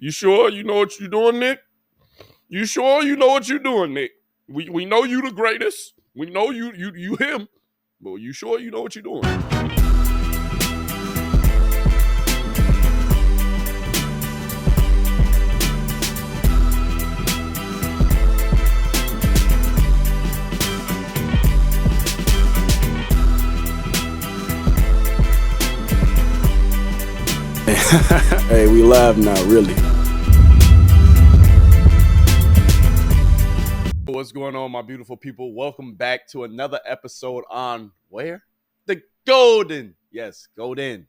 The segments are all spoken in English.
You sure you know what you're doing, Nick? You sure you know what you're doing, Nick? We know you the greatest. We know you him. But you sure you know what you're doing? Hey, we live now, really. What's going on, my beautiful people? Welcome back to another episode on where? The Golden. Yes, Golden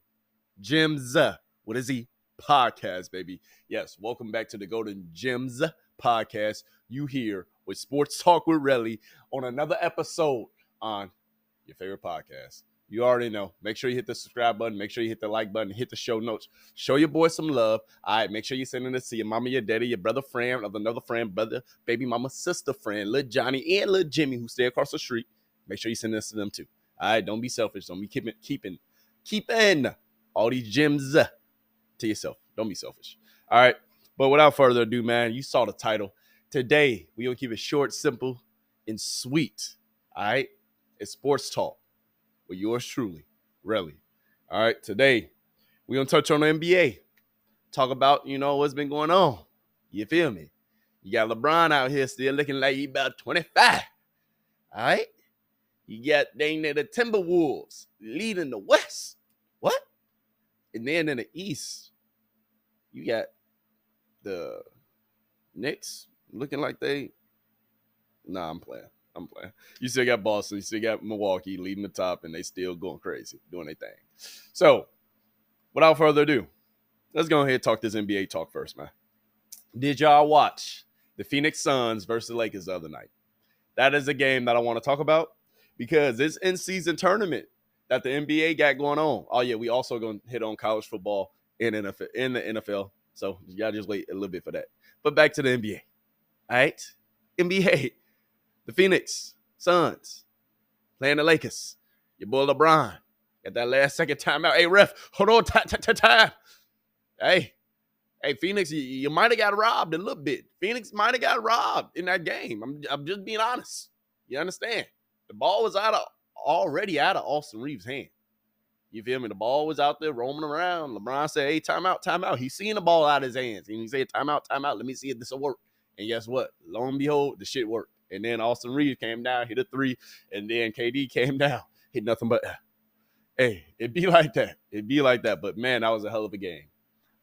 Gems. What is he? Podcast, baby. Yes, welcome back to the Golden Gems podcast. You here with Sports Talk with Relly on another episode on your favorite podcast. You already know. Make sure you hit the subscribe button. Make sure you hit the like button. Hit the show notes. Show your boy some love. All right. Make sure you're sending this to your mama, your daddy, your brother, friend, of another friend, brother, baby mama, sister, friend, little Johnny, and little Jimmy who stay across the street. Make sure you send this to them too. All right. Don't be selfish. Don't be keeping all these gems to yourself. Don't be selfish. All right. But without further ado, man, you saw the title. Today, we will keep it short, simple, and sweet. All right. It's Sports Talk with yours truly, Relly. All right, today we're going to touch on the NBA. Talk about, what's been going on. You feel me? You got LeBron out here still looking like he about 25. All right? You got the Timberwolves leading the West. What? And then in the East, you got the Knicks looking like they... Nah, I'm playing. You still got Boston, you still got Milwaukee leading the top, and they still going crazy, doing their thing. So, without further ado, let's go ahead and talk this NBA talk first, man. Did y'all watch the Phoenix Suns versus the Lakers the other night? That is a game that I want to talk about because it's in-season tournament that the NBA got going on. Oh, yeah, we also going to hit on college football in the NFL. So, you got to just wait a little bit for that. But back to the NBA. All right? NBA. The Phoenix Suns playing the Lakers. Your boy LeBron got that last second timeout. Hey, ref, hold on, time. Hey, Phoenix, you might have got robbed a little bit. Phoenix might have got robbed in that game. I'm just being honest. You understand? The ball was already out of Austin Reeves' hand. You feel me? The ball was out there roaming around. LeBron said, hey, timeout. He's seeing the ball out of his hands. And he said, timeout. Let me see if this will work. And guess what? Lo and behold, the shit worked. And then Austin Reeves came down, hit a three, and then KD came down, hit nothing but, hey, it'd be like that. But, man, that was a hell of a game.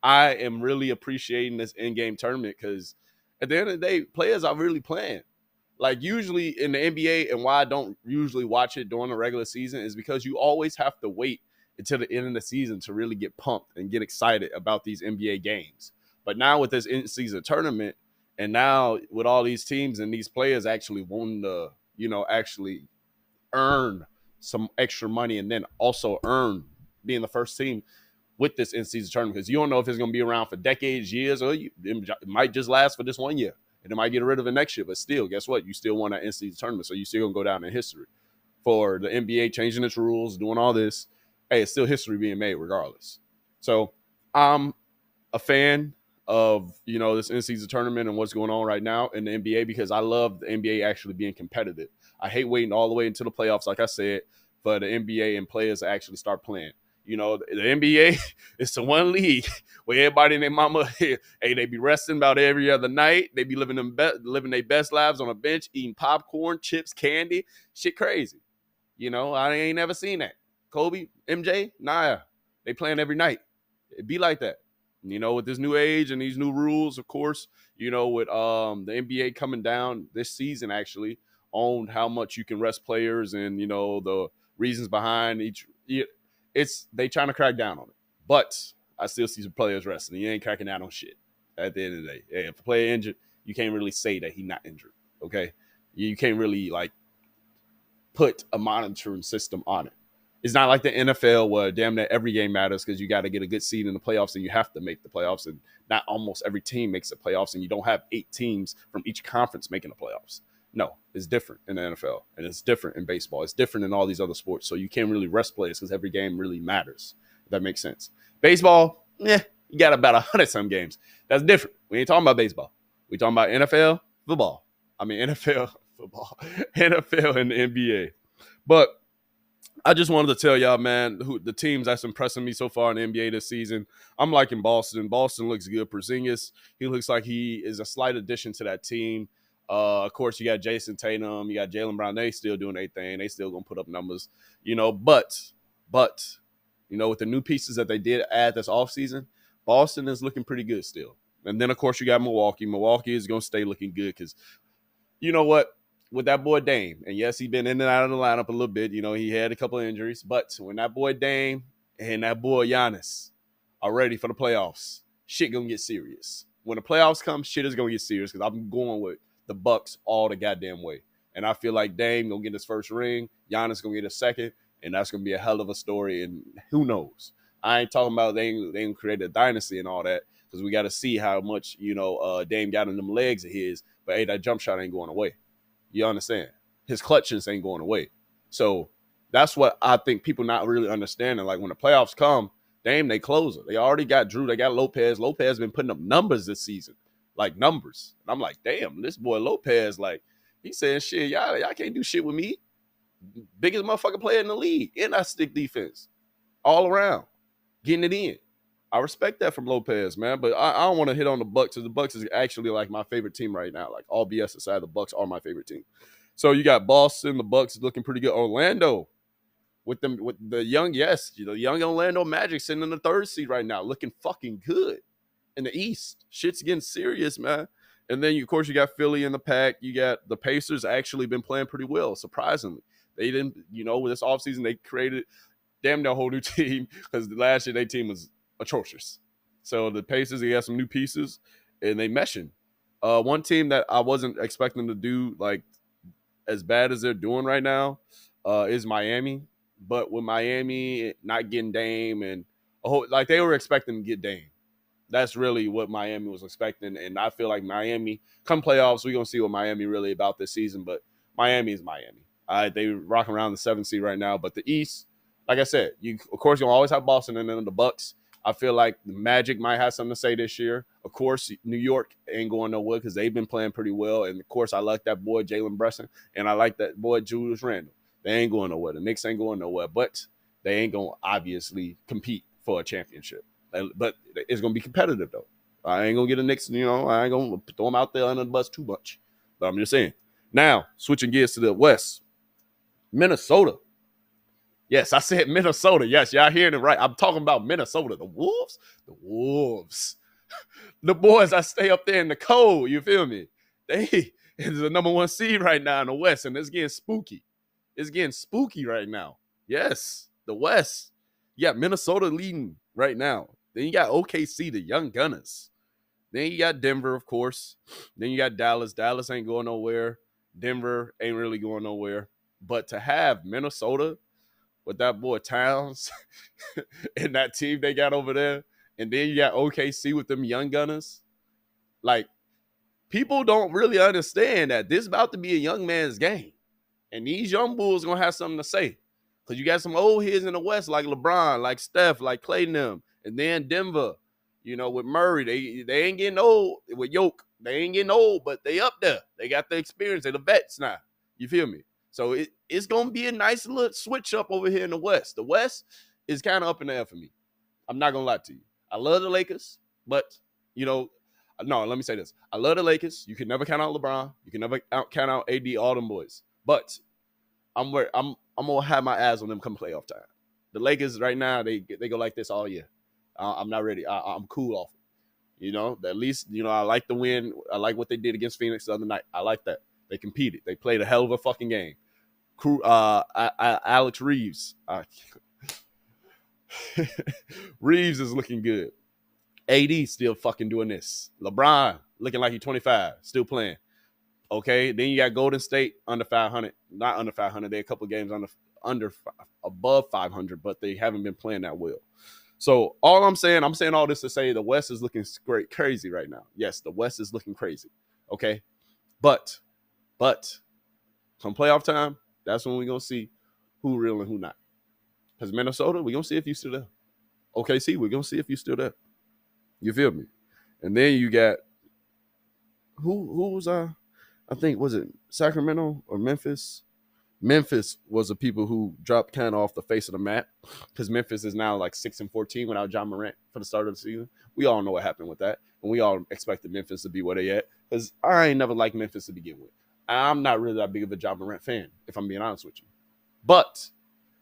I am really appreciating this in-game tournament because at the end of the day, players are really playing. Like, usually in the NBA, and why I don't usually watch it during the regular season is because you always have to wait until the end of the season to really get pumped and get excited about these NBA games. But now with this in-season tournament, and now with all these teams and these players actually wanting to, actually earn some extra money and then also earn being the first team with this in-season tournament because you don't know if it's going to be around for decades, years, or it might just last for this 1 year. And they might get rid of it next year. But still, guess what? You still want an in-season tournament, so you still going to go down in history. For the NBA changing its rules, doing all this, hey, it's still history being made regardless. So I'm a fan of, this in-season tournament and what's going on right now in the NBA because I love the NBA actually being competitive. I hate waiting all the way until the playoffs, like I said, for the NBA and players to actually start playing. The NBA is the one league where everybody and their mama, hey, they be resting about every other night. They be living their best lives on a bench, eating popcorn, chips, candy, shit crazy. I ain't never seen that. Kobe, MJ, nah, they playing every night. It be like that. With this new age and these new rules, of course, with the NBA coming down this season actually on how much you can rest players and, the reasons behind each. They trying to crack down on it. But I still see some players resting. You ain't cracking down on shit at the end of the day. Hey, if a player injured, you can't really say that he's not injured, okay? You can't really, put a monitoring system on it. It's not like the NFL where damn near every game matters because you got to get a good seed in the playoffs and you have to make the playoffs. And not almost every team makes the playoffs and you don't have 8 teams from each conference making the playoffs. No, it's different in the NFL and it's different in baseball. It's different in all these other sports. So you can't really rest players because every game really matters. If that makes sense. Baseball, You got about 100-some games. That's different. We ain't talking about baseball. We talking about NFL football. I mean, NFL football, NFL and the NBA. But I just wanted to tell y'all, man, who the teams that's impressing me so far in the NBA this season. I'm liking Boston. Boston looks good. Porzingis, he looks like he is a slight addition to that team. Of course, you got Jason Tatum, you got Jaylen Brown. They still doing their thing. They still gonna put up numbers, but with the new pieces that they did add this offseason, Boston is looking pretty good still. And then, of course, you got Milwaukee. Milwaukee is going to stay looking good because you know what? With that boy Dame, and yes, he's been in and out of the lineup a little bit. He had a couple of injuries. But when that boy Dame and that boy Giannis are ready for the playoffs, shit going to get serious. When the playoffs come, shit is going to get serious because I'm going with the Bucks all the goddamn way. And I feel like Dame going to get his first ring. Giannis going to get a second. And that's going to be a hell of a story. And who knows? I ain't talking about they ain't created a dynasty and all that because we got to see how much, Dame got in them legs of his. But, hey, that jump shot ain't going away. You understand? His clutches ain't going away. So that's what I think people not really understanding. Like when the playoffs come, Dame, they closer. They already got Drew. They got Lopez. Lopez been putting up numbers this season. Like numbers. And I'm like, damn, this boy Lopez, like, he saying shit, y'all can't do shit with me. Biggest motherfucking player in the league. And I stick defense. All around. Getting it in. I respect that from Lopez, man. But I don't want to hit on the Bucks because the Bucks is actually like my favorite team right now. Like all BS aside, the Bucks are my favorite team. So you got Boston, the Bucks looking pretty good. Orlando with the young Orlando Magic sitting in the 3rd seed right now, looking fucking good in the East. Shit's getting serious, man. And then of course you got Philly in the pack. You got the Pacers actually been playing pretty well, surprisingly. They didn't, with this offseason they created damn near a whole new team because last year their team was atrocious. So the Pacers, they got some new pieces and they meshing. One team that I wasn't expecting to do like as bad as they're doing right now is Miami. But with Miami not getting Dame and like they were expecting to get Dame. That's really what Miami was expecting. And I feel like Miami, come playoffs, we're going to see what Miami really about this season. But Miami is Miami. They rocking around the 7th seed right now. But the East, like I said, of course, you'll always have Boston and then the Bucks. I feel like the Magic might have something to say this year. Of course, New York ain't going nowhere because they've been playing pretty well. And, of course, I like that boy Jalen Brunson, and I like that boy Julius Randle. They ain't going nowhere. The Knicks ain't going nowhere, but they ain't going to obviously compete for a championship. But it's going to be competitive, though. I ain't going to get the Knicks, I ain't going to throw them out there under the bus too much. But I'm just saying. Now, switching gears to the West, Minnesota. Yes, I said Minnesota. Yes, y'all hearing it right. I'm talking about Minnesota. The Wolves. The Wolves. The boys that stay up there in the cold. You feel me? They is the number 1 seed right now in the West, and it's getting spooky. It's getting spooky right now. Yes, the West. You got Minnesota leading right now. Then you got OKC, the Young Gunners. Then you got Denver, of course. Then you got Dallas. Dallas ain't going nowhere. Denver ain't really going nowhere. But to have Minnesota with that boy Towns and that team they got over there, and then you got OKC with them Young Gunners, like, people don't really understand that this is about to be a young man's game. And these young bulls going to have something to say. Because you got some old heads in the West like LeBron, like Steph, like Clay and them. And then Denver, with Murray, they ain't getting old. With Yoke, they ain't getting old, but they up there. They got the experience. They the vets now. You feel me? So it's going to be a nice little switch up over here in the West. The West is kind of up in the air for me. I'm not going to lie to you. I love the Lakers, but, no, let me say this. I love the Lakers. You can never count out LeBron. You can never count out AD, all them boys. But I'm going to have my eyes on them come playoff time. The Lakers right now, they go like this all year. I'm not ready. I'm cool off it. At least, I like the win. I like what they did against Phoenix the other night. I like that. They competed. They played a hell of a fucking game. Alex Reeves. Reeves is looking good. AD still fucking doing this. LeBron looking like he's 25, still playing. Okay, then you got Golden State under 500. Not under 500. They're a couple games above 500, but they haven't been playing that well. So I'm saying all this to say the West is looking great, crazy right now. Yes, the West is looking crazy. Okay, but come playoff time, that's when we're going to see who real and who not. Because Minnesota, we're going to see if you still there. OKC, we're going to see if you still there. You feel me? And then you got who was I think was it Sacramento or Memphis? Memphis was the people who dropped kind of off the face of the map because Memphis is now like 6-14 without John Morant for the start of the season. We all know what happened with that, and we all expected Memphis to be where they at because I ain't never liked Memphis to begin with. I'm not really that big of a John Morant fan, if I'm being honest with you. But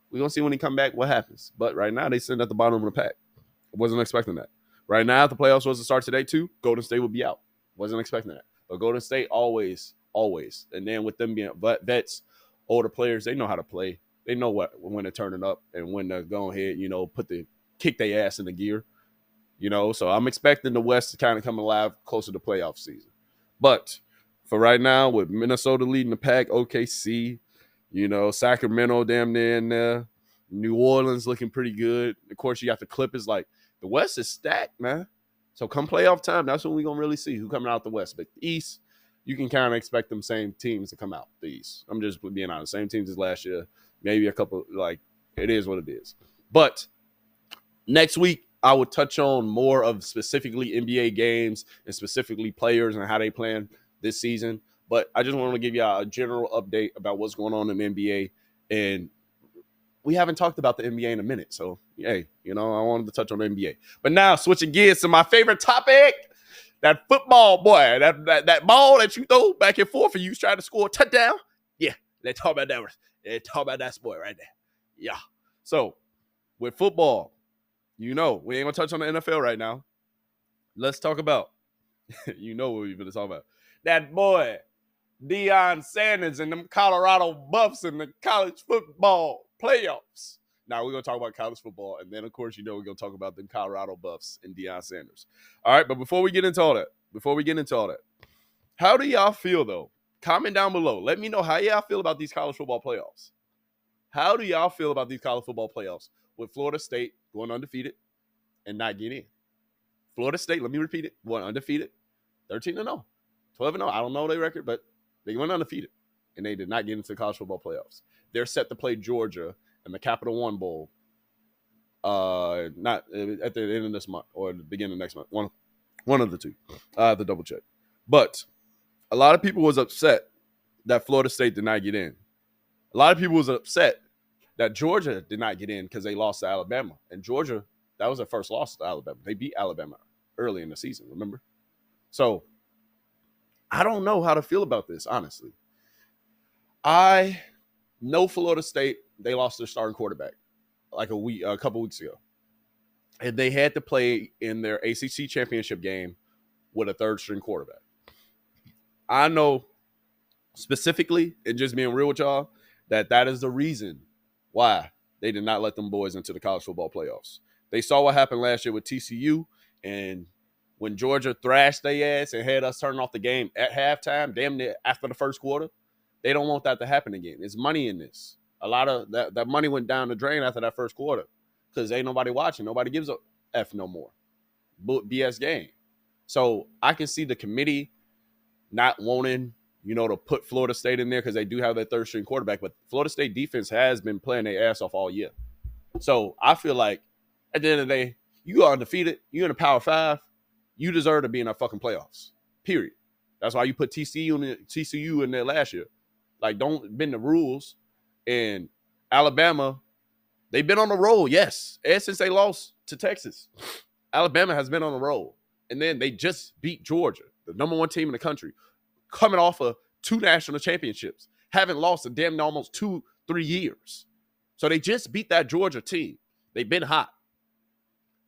we're gonna see when he come back what happens. But right now they sit at the bottom of the pack. I wasn't expecting that. Right now, if the playoffs was to start today too, Golden State would be out. Wasn't expecting that. But Golden State always. And then with them being vets, older players, they know how to play. They know when to turn it up and when to go ahead, kick their ass in the gear. So I'm expecting the West to kind of come alive closer to playoff season. But for right now, with Minnesota leading the pack, OKC, Sacramento damn near in there, New Orleans looking pretty good. Of course, you got the Clippers. Like, the West is stacked, man. So come playoff time, that's when we're going to really see who coming out the West. But the East, you can kind of expect them same teams to come out the East. I'm just being honest. Same teams as last year. Maybe a couple, it is what it is. But next week, I would touch on more of specifically NBA games and specifically players and how they plan this season. But I just want to give you a general update about what's going on in the NBA. And we haven't talked about the NBA in a minute. So, hey, I wanted to touch on the NBA. But now, switching gears to my favorite topic, that football, boy, that ball that you throw back and forth and you try to score a touchdown. Yeah, let's talk about that. Let's talk about that sport right there. Yeah. So, with football, we ain't going to touch on the NFL right now. Let's talk about, what we're going to talk about. That boy, Deion Sanders and them Colorado Buffs in the college football playoffs. Now we're going to talk about college football, and then, of course, we're going to talk about them Colorado Buffs and Deion Sanders. All right, but before we get into all that, how do y'all feel, though? Comment down below. Let me know how y'all feel about these college football playoffs. How do y'all feel about these college football playoffs with Florida State going undefeated and not getting in? Florida State, let me repeat it, going undefeated, 13-0, 12-0. I don't know their record, but they went undefeated, and they did not get into the college football playoffs. They're set to play Georgia in the Capital One Bowl, not at the end of this month or the beginning of next month. One of the two. I have to double check. But a lot of people was upset that Florida State did not get in. A lot of people was upset that Georgia did not get in because they lost to Alabama. And Georgia, that was their first loss to Alabama. They beat Alabama early in the season, remember? So I don't know how to feel about this, honestly. I know Florida State, they lost their starting quarterback a couple weeks ago. And they had to play in their ACC championship game with a third-string quarterback. I know specifically, and just being real with y'all, that is the reason why they did not let them boys into the college football playoffs. They saw what happened last year with TCU, and when Georgia thrashed their ass and had us turn off the game at halftime, damn near after the first quarter, they don't want that to happen again. There's money in this. A lot of that money went down the drain after that first quarter because ain't nobody watching. Nobody gives a F no more. BS game. So I can see the committee not wanting, to put Florida State in there because they do have that third string quarterback. But Florida State defense has been playing their ass off all year. So I feel like at the end of the day, you are undefeated. You're in the Power 5. You deserve to be in our fucking playoffs. Period. That's why you put TCU in there last year. Don't bend the rules. And Alabama, they've been on the roll, yes. Ever since they lost to Texas, Alabama has been on the roll. And then they just beat Georgia, the number one team in the country, coming off of 2 national championships, haven't lost in damn near almost 2-3 years. So they just beat that Georgia team. They've been hot.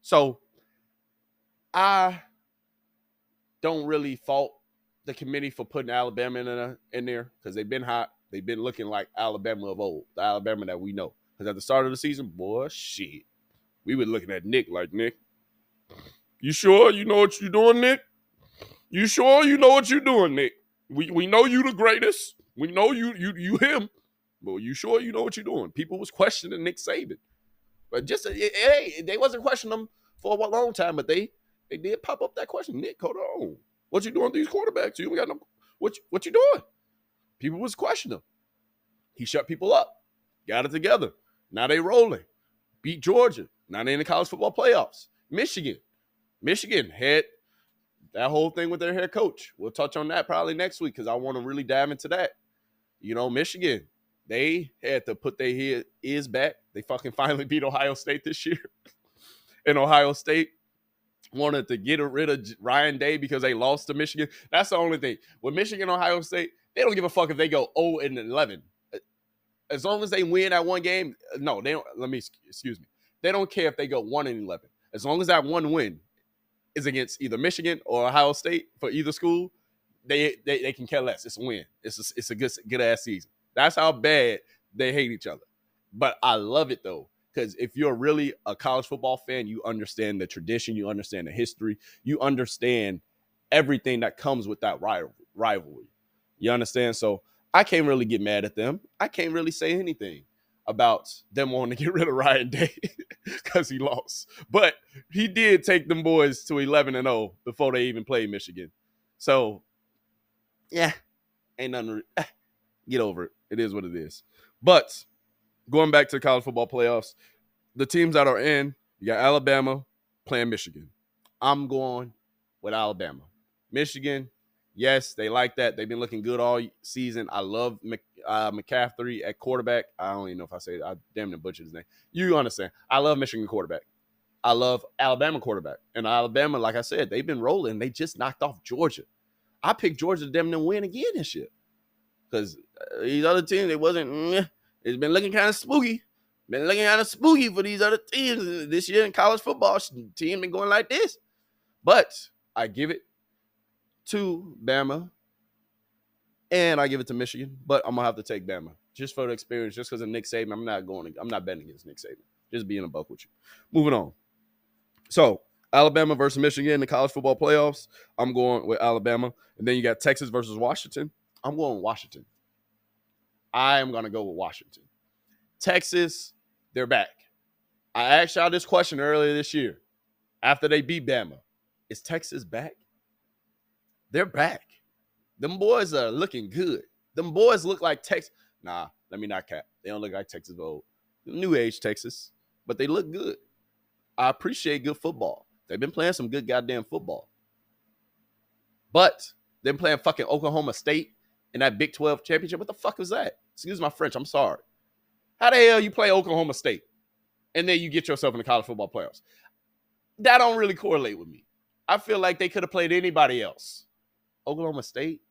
So I don't really fault the committee for putting Alabama in there because they've been hot. They've been looking like Alabama of old, the Alabama that we know. Because at the start of the season, boy, shit, we were looking at Nick like, Nick, you sure you know what you're doing, Nick? You sure you know what you're doing, Nick? We know you the greatest. We know you him. But you sure you know what you're doing? People was questioning Nick Saban. But they wasn't questioning him for a long time, but they did pop up that question. Nick, hold on. What you doing with these quarterbacks? You got no what you doing? People was questioning him. He shut people up. Got it together. Now they rolling. Beat Georgia. Now they in the college football playoffs. Michigan Michigan had that whole thing with their head coach. We'll touch on that probably next week because I want to really dive into that. Michigan, they had to put their ears back. They fucking finally beat Ohio State this year. And Ohio State wanted to get rid of Ryan Day because they lost to Michigan. That's the only thing. With Michigan, Ohio State, they don't give a fuck if they go 0-11. As long as they win that one game, no, they don't. Excuse me. They don't care if they go 1-11. As long as that one win is against either Michigan or Ohio State for either school, they can care less. It's a win. It's a good ass season. That's how bad they hate each other. But I love it though, because if you're really a college football fan, you understand the tradition, you understand the history, you understand everything that comes with that rivalry. You understand? So I can't really get mad at them. I can't really say anything about them wanting to get rid of Ryan Day because he lost. But he did take them boys to 11-0 before they even played Michigan. So, yeah, ain't nothing. Get over it. It is what it is. But going back to the college football playoffs, the teams that are in, you got Alabama playing Michigan. I'm going with Alabama. Michigan, yes, they like that. They've been looking good all season. I love McCaffrey at quarterback. I don't even know if I say it. I damn near butchered his name. You understand. I love Michigan quarterback. I love Alabama quarterback. And Alabama, like I said, they've been rolling. They just knocked off Georgia. I picked Georgia to damn near win again this year. Because these other teams, it wasn't, it's been looking kind of spooky. Been looking kind of spooky for these other teams this year in college football. Team been going like this. But I give it to Bama, and I give it to Michigan, but I'm gonna have to take Bama just for the experience, just because of Nick Saban. I'm not betting against Nick Saban. Just being a buck with you. Moving on. So Alabama versus Michigan in the college football playoffs. I'm going with Alabama, and then you got Texas versus Washington. I'm going with Washington. I am gonna go with Washington. Texas, they're back. I asked y'all this question earlier this year after they beat Bama. Is Texas back? They're back. Them boys are looking good. Them boys look like Texas. Nah, let me not cap. They don't look like Texas of old. New age Texas, but they look good. I appreciate good football. They've been playing some good goddamn football. But them playing fucking Oklahoma State in that Big 12 championship, what the fuck was that? Excuse my French, I'm sorry. How the hell you play Oklahoma State and then you get yourself in the college football playoffs? That don't really correlate with me. I feel like they could have played anybody else. Oklahoma State,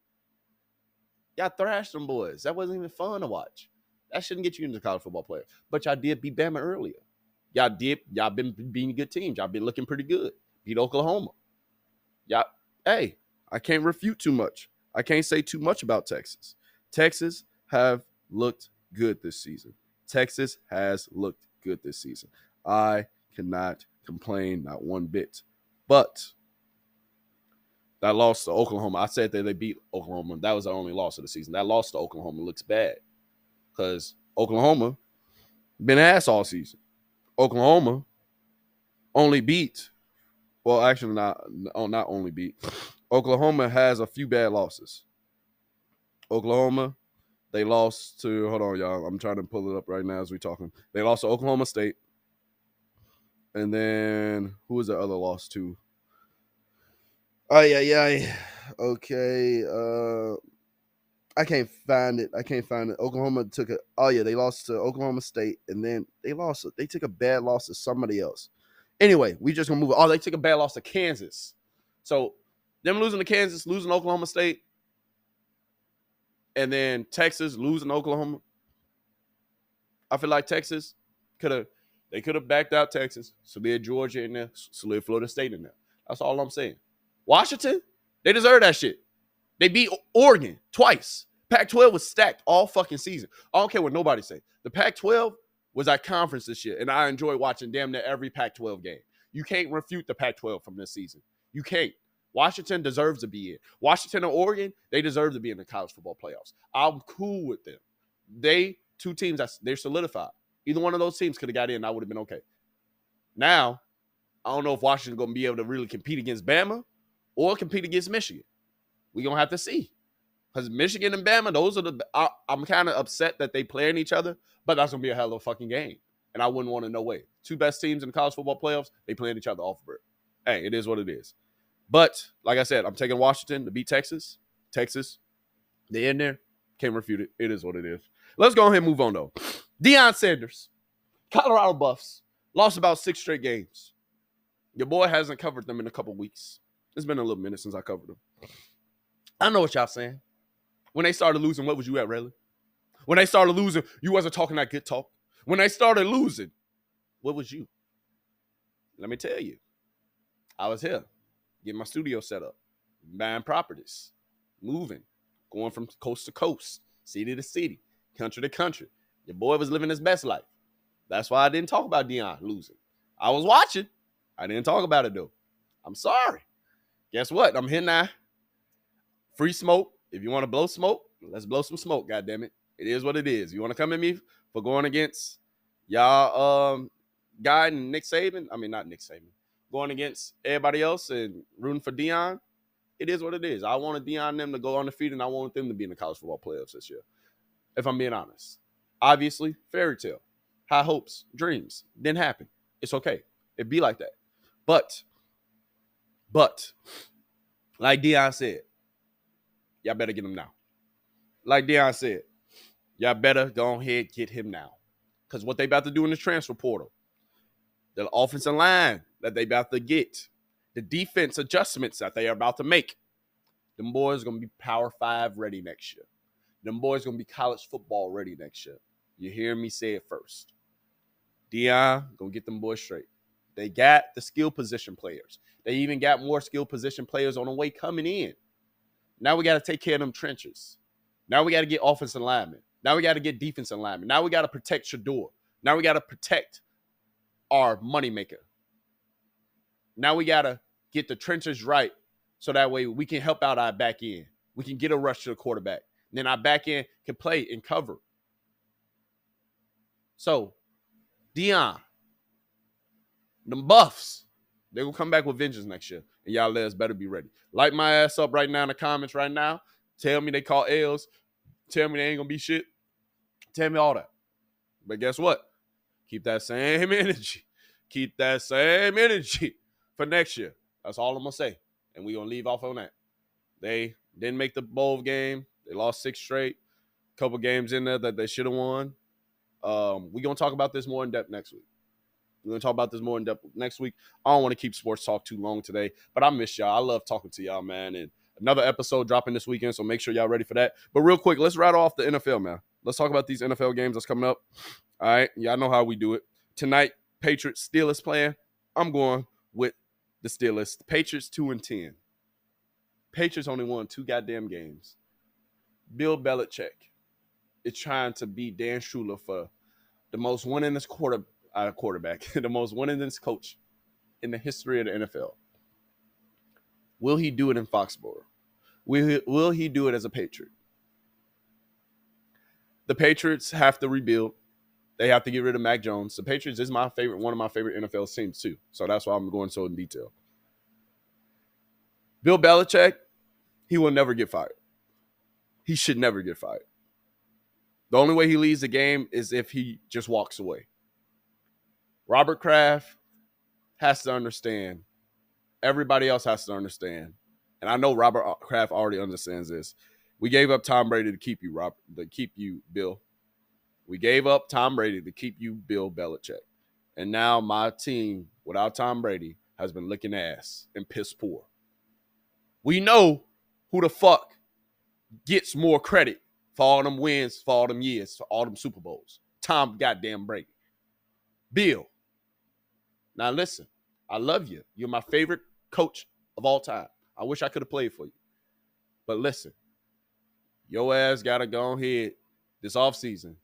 y'all thrashed them boys. That wasn't even fun to watch. That shouldn't get you into the college football player. But y'all did beat Bama earlier. Y'all been beating good teams. Y'all been looking pretty good. Beat Oklahoma. Hey, I can't refute too much. I can't say too much about Texas. Texas have looked good this season. Texas has looked good this season. I cannot complain not one bit. But that loss to Oklahoma, I said that they beat Oklahoma. That was the only loss of the season. That loss to Oklahoma looks bad because Oklahoma been ass all season. Oklahoma only beat, well, actually not only beat. Oklahoma has a few bad losses. Oklahoma, they lost to, hold on, y'all. I'm trying to pull it up right now as we're talking. They lost to Oklahoma State. And then who was the other loss to? Oh, yeah. Okay. I can't find it. Oklahoma took it. Oh, yeah, they lost to Oklahoma State. And then they took a bad loss to somebody else. Anyway, we just going to move it. Oh, they took a bad loss to Kansas. So them losing to Kansas, losing to Oklahoma State, and then Texas losing to Oklahoma. I feel like Texas could have backed out Texas, slid Georgia in there, slid Florida State in there. That's all I'm saying. Washington, they deserve that shit. They beat Oregon twice. Pac-12 was stacked all fucking season. I don't care what nobody say. The Pac-12 was at conference this year, and I enjoy watching damn near every Pac-12 game. You can't refute the Pac-12 from this season. You can't. Washington deserves to be in. Washington and Oregon, they deserve to be in the college football playoffs. I'm cool with them. Two teams, they're solidified. Either one of those teams could have got in, I would have been okay. Now, I don't know if Washington's going to be able to really compete against Bama or compete against Michigan. We're going to have to see. Because Michigan and Bama, I'm kind of upset that they playing each other, but that's going to be a hell of a fucking game. And I wouldn't want to no way. Two best teams in the college football playoffs, they playing each other off rip. Hey, it is what it is. But like I said, I'm taking Washington to beat Texas. Texas, they in there. Can't refute it. It is what it is. Let's go ahead and move on, though. Deion Sanders, Colorado Buffs, lost about 6 straight games. Your boy hasn't covered them in a couple weeks. It's been a little minute since I covered them. I know what y'all saying. When they started losing, what was you at, Relly? When they started losing, you wasn't talking that good talk. When they started losing, what was you? Let me tell you. I was here, getting my studio set up, buying properties, moving, going from coast to coast, city to city, country to country. Your boy was living his best life. That's why I didn't talk about Deion losing. I was watching. I didn't talk about it, though. I'm sorry. Guess what? I'm here now. Free smoke. If you want to blow smoke, let's blow some smoke, goddammit. It is what it is. You want to come at me for going against y'all guy and Nick Saban? I mean, not Nick Saban. Going against everybody else and rooting for Deion? It is what it is. I wanted Deion and them to go undefeated, and I wanted them to be in the college football playoffs this year, if I'm being honest. Obviously, fairy tale. High hopes, dreams. Didn't happen. It's okay. It'd be like that. But, like Deion said, y'all better get him now. Like Deion said, y'all better go ahead get him now. Because what they about to do in the transfer portal, the offensive line that they about to get, the defense adjustments that they are about to make, them boys going to be Power 5 ready next year. Them boys going to be college football ready next year. You hear me say it first. Deion going to get them boys straight. They got the skill position players. They even got more skill position players on the way coming in. Now we got to take care of them trenches. Now we got to get offensive linemen. Now we got to get defensive linemen. Now we got to protect Shador. Now we got to protect our moneymaker. Now we got to get the trenches right so that way we can help out our back end. We can get a rush to the quarterback. And then our back end can play and cover. So, Deion, them Buffs, they're going to come back with vengeance next year. And y'all let us better be ready. Light my ass up right now in the comments right now. Tell me they call L's. Tell me they ain't going to be shit. Tell me all that. But guess what? Keep that same energy. Keep that same energy for next year. That's all I'm going to say. And we're going to leave off on that. They didn't make the bowl game. They lost 6 straight. A couple games in there that they should have won. We're going to talk about this more in depth next week. We're going to talk about this more in depth next week. I don't want to keep sports talk too long today, but I miss y'all. I love talking to y'all, man. And another episode dropping this weekend, so make sure y'all ready for that. But real quick, let's rattle off the NFL, man. Let's talk about these NFL games that's coming up. All right, y'all know how we do it. Tonight, Patriots, Steelers playing. I'm going with the Steelers. Patriots 2-10. Patriots only won 2 goddamn games. Bill Belichick is trying to beat Dan Shula for the most winningest quarterback, the most winningest coach in the history of the NFL. Will he do it in Foxborough? Will he do it as a Patriot? The Patriots have to rebuild. They have to get rid of Mac Jones. The Patriots is one of my favorite NFL teams too. So that's why I'm going so in detail. Bill Belichick, he will never get fired. He should never get fired. The only way he leaves the game is if he just walks away. Robert Kraft has to understand. Everybody else has to understand. And I know Robert Kraft already understands this. We gave up Tom Brady to keep you, Bill. We gave up Tom Brady to keep you, Bill Belichick. And now my team, without Tom Brady, has been licking ass and piss poor. We know who the fuck gets more credit for all them wins, for all them years, for all them Super Bowls. Tom goddamn Brady. Bill. Now listen, I love you. You're my favorite coach of all time. I wish I could have played for you. But listen, your ass got to go ahead this offseason,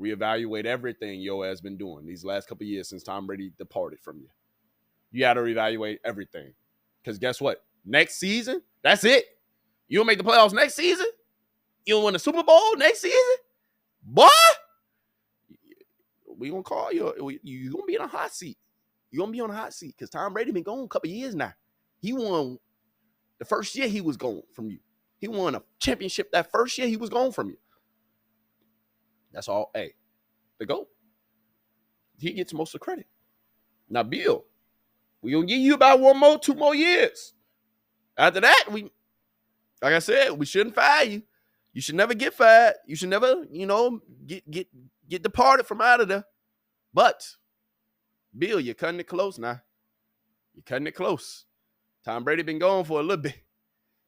reevaluate everything your ass been doing these last couple of years since Tom Brady departed from you. You got to reevaluate everything. Because guess what? Next season, that's it. You don't make the playoffs next season? You don't win the Super Bowl next season? Boy, we going to call you. You're going to be in a hot seat. You're going to be on a hot seat because Tom Brady been gone a couple of years now. He won the first year he was gone from you. He won a championship that first year he was gone from you. That's all. Hey, the GOAT. He gets most of the credit. Now, Bill, We're going to give you about 2 more years. After that, like I said, we shouldn't fire you. You should never get fired. You should never, get departed from out of there. But, Bill, you're cutting it close now. You're cutting it close. Tom Brady been gone for a little bit.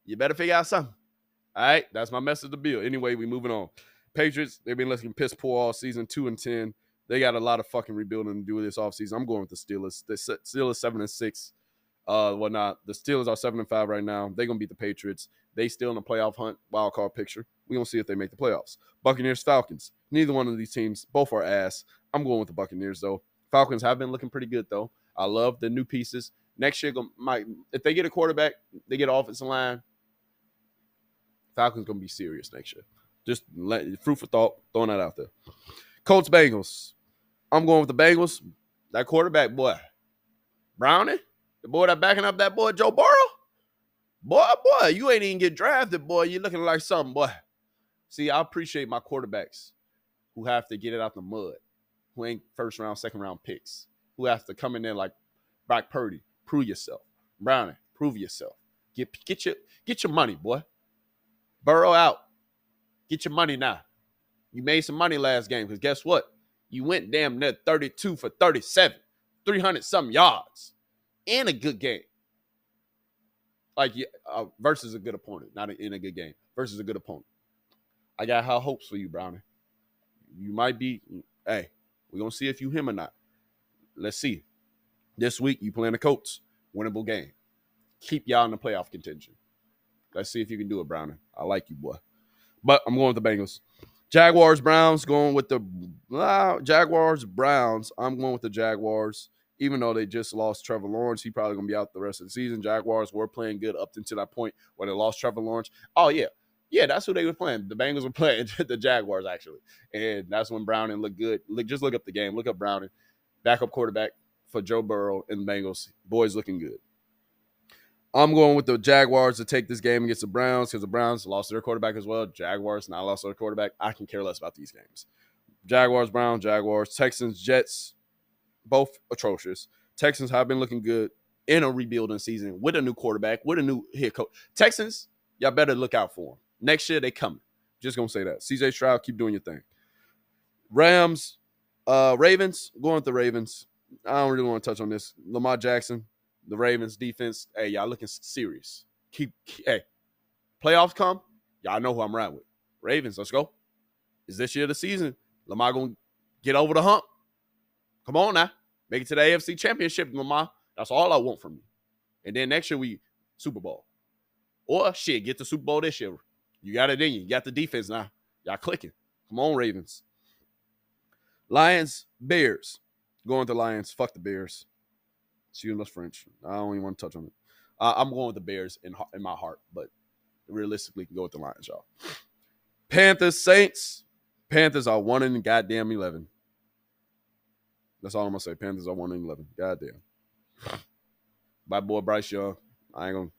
You better figure out something. All right, that's my message to Bill. Anyway, we moving on. Patriots, they've been looking piss poor all season, 2-10. They got a lot of fucking rebuilding to do this offseason. I'm going with the Steelers. The Steelers 7-6. Whatnot. The Steelers are 7-5 right now. They're gonna beat the Patriots. They still in the playoff hunt, wild card picture. We're gonna see if they make the playoffs. Buccaneers, Falcons. Neither one of these teams, both are ass. I'm going with the Buccaneers though. Falcons have been looking pretty good though. I love the new pieces. Next year, if they get a quarterback, they get an offensive line. Falcons gonna be serious next year. Just fruit for thought, throwing that out there. Colts, Bengals. I'm going with the Bengals. That quarterback, boy. Browning, the boy that backing up that boy, Joe Burrow. Boy, you ain't even get drafted, boy. You're looking like something, boy. See, I appreciate my quarterbacks who have to get it out the mud, who ain't first round, second round picks, who have to come in there like Brock Purdy. Prove yourself. Browning, prove yourself. Get your money, boy. Burrow out. Get your money now. You made some money last game because guess what? You went damn near 32 for 37, 300-something yards in a good game. Like versus a good opponent, not in a good game. Versus a good opponent. I got high hopes for you, Brownie. You might be, hey, we're going to see if you him or not. Let's see. This week, you playing the Colts. Winnable game. Keep y'all in the playoff contention. Let's see if you can do it, Brownie. I like you, boy. But I'm going with the Bengals. Jaguars, Browns, going with the Jaguars, Browns. I'm going with the Jaguars. Even though they just lost Trevor Lawrence, he probably going to be out the rest of the season. Jaguars were playing good up until that point when they lost Trevor Lawrence. Oh, yeah. Yeah, that's who they were playing. The Bengals were playing the Jaguars, actually. And that's when Browning looked good. Just look up the game. Look up Browning. Backup quarterback for Joe Burrow and the Bengals. Boys looking good. I'm going with the Jaguars to take this game against the Browns because the Browns lost their quarterback as well. Jaguars not lost their quarterback. I can care less about these games. Jaguars, Browns, Jaguars, Texans, Jets, both atrocious. Texans have been looking good in a rebuilding season with a new quarterback, with a new head coach. Texans, y'all better look out for them. Next year, they coming. Just going to say that. CJ Stroud, keep doing your thing. Rams, Ravens, going with the Ravens. I don't really want to touch on this. Lamar Jackson, the Ravens defense, hey, y'all looking serious. Hey, playoffs come, y'all know who I'm riding with. Ravens, let's go. Is this year the season? Lamar going to get over the hump? Come on now. Make it to the AFC Championship, Lamar. That's all I want from you. And then next year, we Super Bowl. Or, shit, get the Super Bowl this year. You got it in you. You got the defense now. Y'all clicking. Come on, Ravens. Lions, Bears. Going with the Lions. Fuck the Bears. Excuse my French. I don't even want to touch on it. I'm going with the Bears in my heart, but realistically, can go with the Lions, y'all. Panthers, Saints. Panthers are 1-11. That's all I'm gonna say. Panthers are 1-11. Goddamn. My boy Bryce Young. I ain't gonna.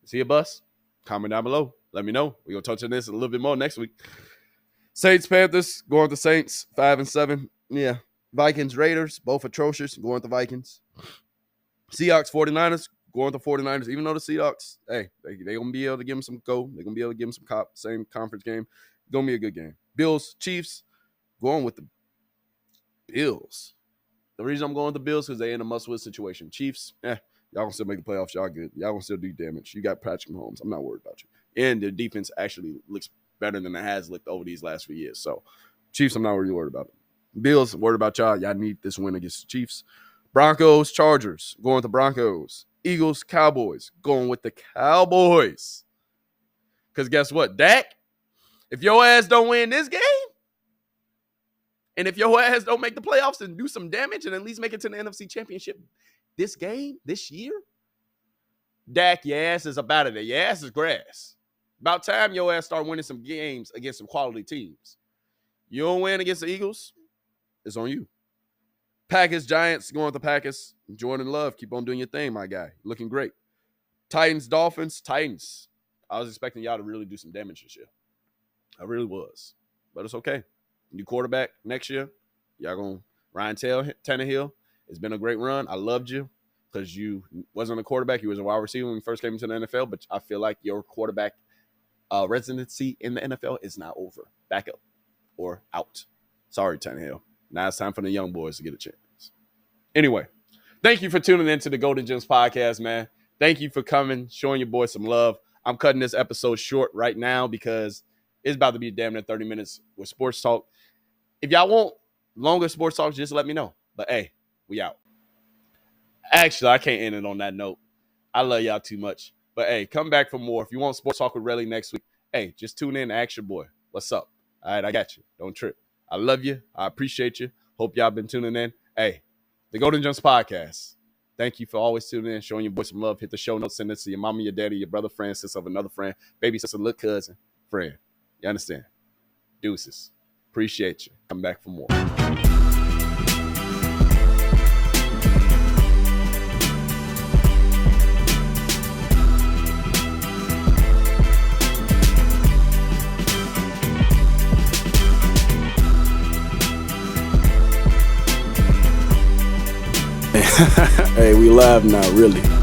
Is he a bust? Comment down below. Let me know. We're gonna touch on this a little bit more next week. Saints, Panthers. Going with the Saints. 5-7. Yeah. Vikings, Raiders. Both atrocious. Going with the Vikings. Seahawks, 49ers, going with the 49ers. Even though the Seahawks, hey, they're going to be able to give them some go. They're going to be able to give them some same conference game. Going to be a good game. Bills, Chiefs, going with the Bills. The reason I'm going with the Bills is they're in a must-win situation. Chiefs, y'all going to still make the playoffs. Y'all good. Y'all going to still do damage. You got Patrick Mahomes. I'm not worried about you. And their defense actually looks better than it has looked over these last few years. So, Chiefs, I'm not really worried about it. Bills, worried about y'all. Y'all need this win against the Chiefs. Broncos, Chargers, going with the Broncos. Eagles, Cowboys, going with the Cowboys. Because guess what, Dak? If your ass don't win this game, and if your ass don't make the playoffs and do some damage and at least make it to the NFC Championship this year, Dak, your ass is up out of there. Your ass is grass. About time your ass start winning some games against some quality teams. You don't win against the Eagles, it's on you. Packers, Giants, going with the Packers. Jordan Love, keep on doing your thing, my guy. Looking great. Titans, Dolphins, Titans. I was expecting y'all to really do some damage this year. I really was. But it's okay. New quarterback next year. Y'all going to Ryan Tannehill. It's been a great run. I loved you. because you wasn't a quarterback. You was a wide receiver when you first came into the NFL. But I feel like your quarterback residency in the NFL is not over. Back up or out. Sorry, Tannehill. Now it's time for the young boys to get a chance. Anyway, thank you for tuning in to the RellyGemz podcast, man. Thank you for coming, showing your boys some love. I'm cutting this episode short right now because it's about to be damn near 30 minutes with sports talk. If y'all want longer sports talk, just let me know. But hey, we out. Actually, I can't end it on that note. I love y'all too much. But hey, come back for more. If you want sports talk with Relly next week, hey, just tune in and ask your boy, what's up? All right, I got you. Don't trip. I love you. I appreciate you. Hope y'all been tuning in. Hey, the RellyGemz podcast. Thank you for always tuning in, showing your boy some love. Hit the show notes, send it to your mama, your daddy, your brother, friend, sister of another friend, baby sister, little cousin, friend. You understand? Deuces. Appreciate you. Come back for more. Hey, we live now, really.